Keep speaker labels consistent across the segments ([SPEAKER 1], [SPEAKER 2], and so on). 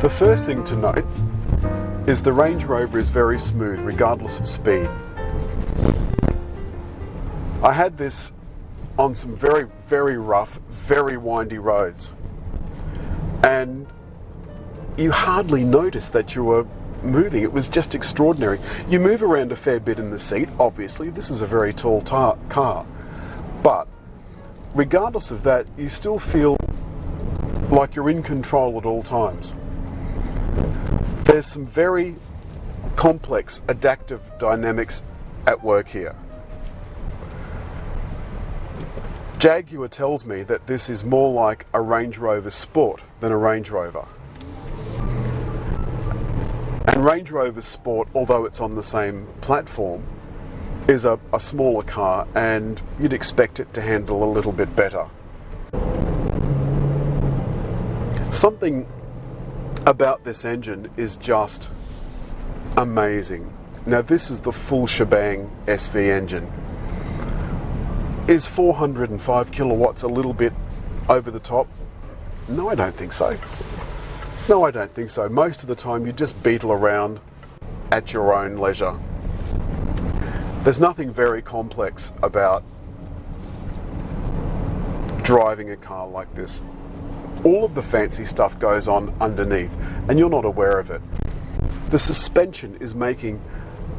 [SPEAKER 1] The first thing to note is the Range Rover is very smooth regardless of speed. I had this on some very, very rough, very windy roads, and you hardly noticed that you were moving. It was just extraordinary. You move around a fair bit in the seat, obviously. This is a very tall car, but regardless of that, you still feel like you're in control at all times. There's some very complex adaptive dynamics at work here. Jaguar tells me that this is more like a Range Rover Sport than a Range Rover. And Range Rover Sport, although it's on the same platform, is a smaller car, and you'd expect it to handle a little bit better. Something about this engine is just amazing. Now, this is the full shebang SV engine. Is 405 kilowatts a little bit over the top? No, I don't think so. No, I don't think so. Most of the time you just beetle around at your own leisure. There's nothing very complex about driving a car like this. All of the fancy stuff goes on underneath, and you're not aware of it. The suspension is making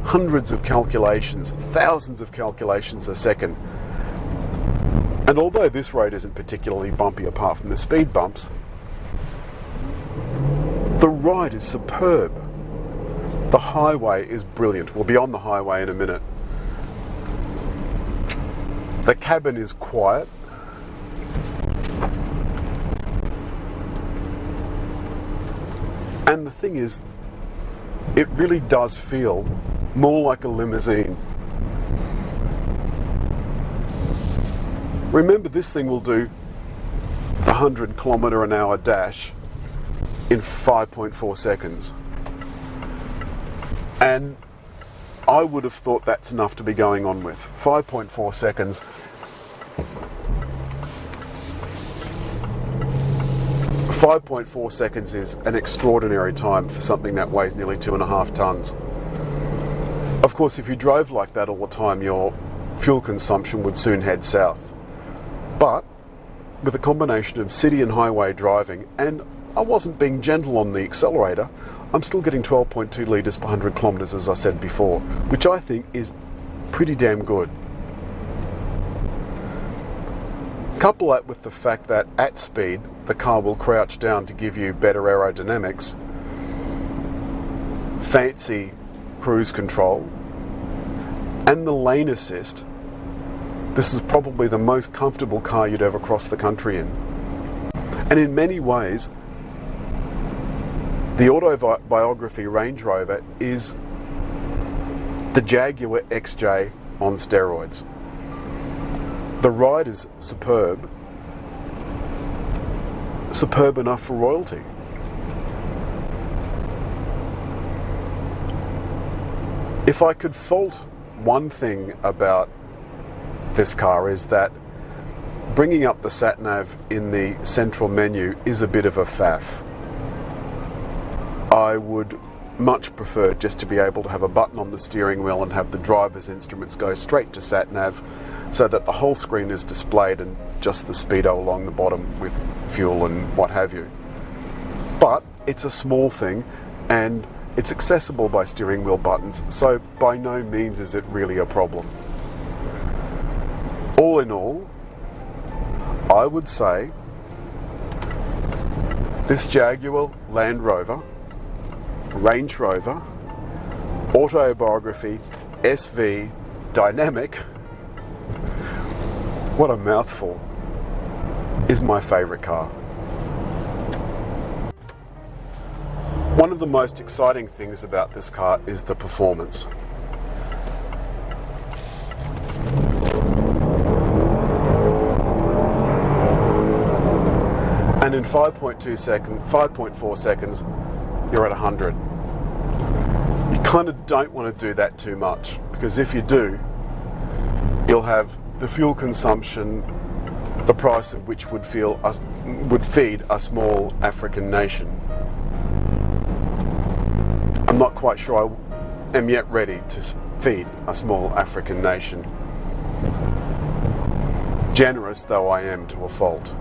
[SPEAKER 1] hundreds of calculations, thousands of calculations a second. And although this road isn't particularly bumpy apart from the speed bumps, the ride is superb. The highway is brilliant. We'll be on the highway in a minute. The cabin is quiet. And the thing is, it really does feel more like a limousine. Remember, this thing will do the 100km/h dash in 5.4 seconds. And I would have thought that's enough to be going on with. 5.4 seconds. .4 seconds is an extraordinary time for something that weighs nearly 2.5 tons. Of course, if you drove like that all the time, your fuel consumption would soon head south. But with a combination of city and highway driving, and I wasn't being gentle on the accelerator, I'm still getting 12.2 litres per 100 kilometres, as I said before, which I think is pretty damn good. Couple that with the fact that at speed, the car will crouch down to give you better aerodynamics, fancy cruise control, and the lane assist. This is probably the most comfortable car you'd ever cross the country in. And in many ways, the autobiography Range Rover is the Jaguar XJ on steroids. The ride is superb. Superb enough for royalty. If I could fault one thing about this car, is that bringing up the sat-nav in the central menu is a bit of a faff. I would much prefer just to be able to have a button on the steering wheel and have the driver's instruments go straight to sat-nav, so that the whole screen is displayed and just the speedo along the bottom with fuel and what have you. But it's a small thing and it's accessible by steering wheel buttons, so by no means is it really a problem. All in all, I would say this Jaguar Land Rover, Range Rover, Autobiography SV Dynamic, what a mouthful, is my favourite car. One of the most exciting things about this car is the performance. And in 5.4 seconds, you're at 100. You kind of don't want to do that too much, because if you do, you'll have the fuel consumption, the price of which would feed a small African nation. I'm not quite sure I am yet ready to feed a small African nation. Generous though I am to a fault.